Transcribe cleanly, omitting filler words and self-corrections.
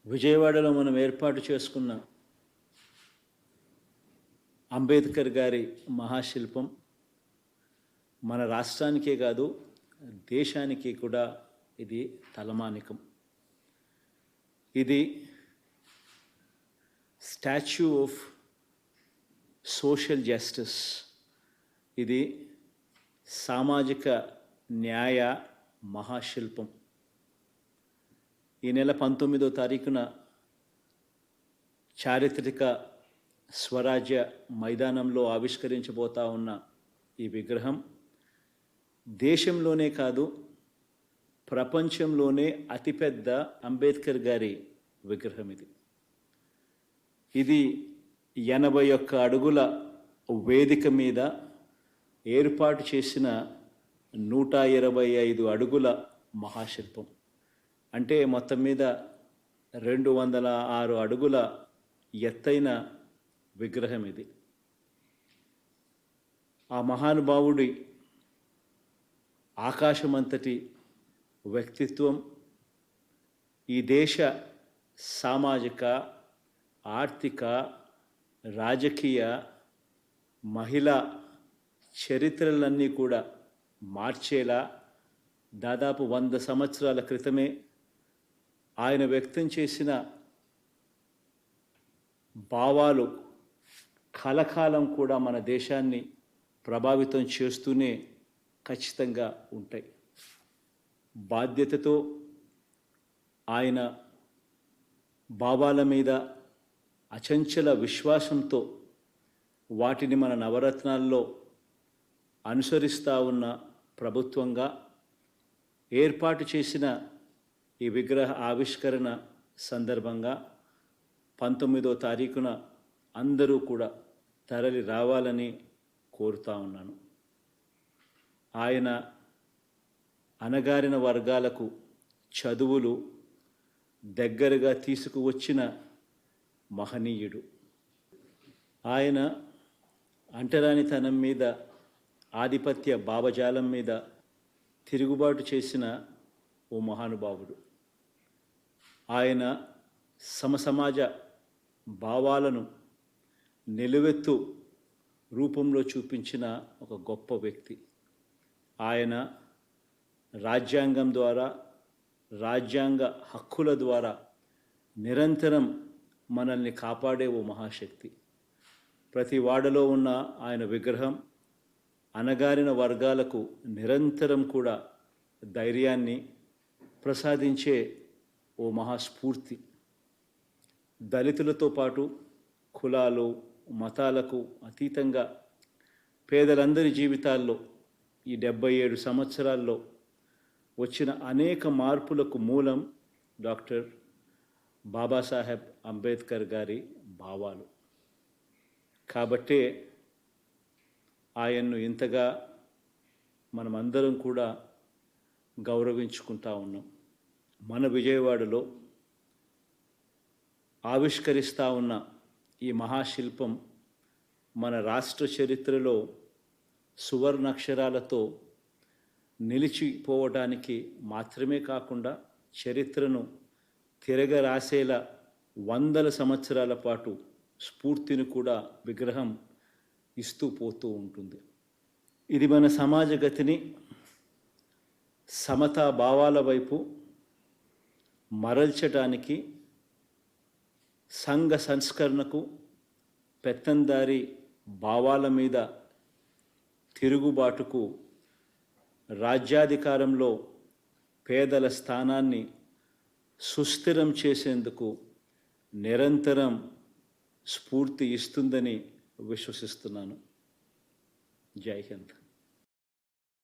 విజయవాడలో మనం ఏర్పాటు చేసుకున్న అంబేద్కర్ గారి మహాశిల్పం మన రాష్ట్రానికే కాదు దేశానికి కూడా ఇది తలమానికం. ఇది స్టాచ్యూ ఆఫ్ సోషల్ జస్టిస్, ఇది సామాజిక న్యాయ మహాశిల్పం. ఈ నెల 19వ తారీఖున చారిత్రక స్వరాజ్య మైదానంలో ఆవిష్కరించబోతా ఉన్న ఈ విగ్రహం దేశంలోనే కాదు ప్రపంచంలోనే అతిపెద్ద అంబేద్కర్ గారి విగ్రహం. ఇది 81 అడుగుల వేదిక మీద ఏర్పాటు చేసిన 125 అడుగుల మహాశిల్పం. అంటే మొత్తం మీద 206 అడుగుల ఎత్తైన విగ్రహం ఇది. ఆ మహానుభావుడి ఆకాశమంతటి వ్యక్తిత్వం ఈ దేశ సామాజిక, ఆర్థిక, రాజకీయ, మహిళా చరిత్రలన్నీ కూడా మార్చేలా దాదాపు 100 సంవత్సరాల క్రితమే ఆయన వ్యక్తం చేసిన భావాలు కలకాలం కూడా మన దేశాన్ని ప్రభావితం చేస్తూనే ఖచ్చితంగా ఉంటాయి. బాధ్యతతో ఆయన భావాల మీద అచంచల విశ్వాసంతో వాటిని మన నవరత్నాల్లో అనుసరిస్తూ ఉన్న ప్రభుత్వంగా ఏర్పాటు చేసిన ఈ విగ్రహ ఆవిష్కరణ సందర్భంగా 19వ తారీఖున అందరూ కూడా తరలి రావాలని కోరుతా ఉన్నాను. ఆయన అణగారిన వర్గాలకు చదువులు దగ్గరగా తీసుకువచ్చిన మహనీయుడు. ఆయన అంటరానితనం మీద, ఆధిపత్య భావజాలం మీద తిరుగుబాటు చేసిన ఓ మహానుభావుడు. ఆయన సమసమాజ భావాలను నిలువెత్తు రూపంలో చూపించిన ఒక గొప్ప వ్యక్తి. ఆయన రాజ్యాంగం ద్వారా, రాజ్యాంగ హక్కుల ద్వారా నిరంతరం మనల్ని కాపాడే ఓ మహాశక్తి. ప్రతి వాడలో ఉన్న ఆయన విగ్రహం అణగారిన వర్గాలకు నిరంతరం కూడా ధైర్యాన్ని ప్రసాదించే ఓ మహాస్ఫూర్తి. దళితులతో పాటు కులాలు, మతాలకు అతీతంగా పేదలందరి జీవితాల్లో ఈ 77 సంవత్సరాల్లో వచ్చిన అనేక మార్పులకు మూలం డాక్టర్ బాబాసాహెబ్ అంబేద్కర్ గారి భావాలు. కాబట్టే ఆయన్ను ఇంతగా మనమందరం కూడా గౌరవించుకుంటా ఉన్నాం. మన విజయవాడలో ఆవిష్కరిస్తూ ఉన్న ఈ మహాశిల్పం మన రాష్ట్ర చరిత్రలో సువర్ణాక్షరాలతో నిలిచిపోవడానికి మాత్రమే కాకుండా చరిత్రను తిరగరాసేలా 100 సంవత్సరాల పాటు స్ఫూర్తిని కూడా విగ్రహం ఇస్తూ పోతూ ఉంటుంది. ఇది మన సమాజ గతిని సమతా భావాల వైపు మరల్చడానికి, సంఘ సంస్కరణకు, పెత్తందారి భావాల మీద తిరుగుబాటుకు, రాజ్యాధికారంలో పేదల స్థానాన్ని సుస్థిరం చేసేందుకు నిరంతరం స్ఫూర్తి ఇస్తుందని విశ్వసిస్తున్నాను. జై హింద్.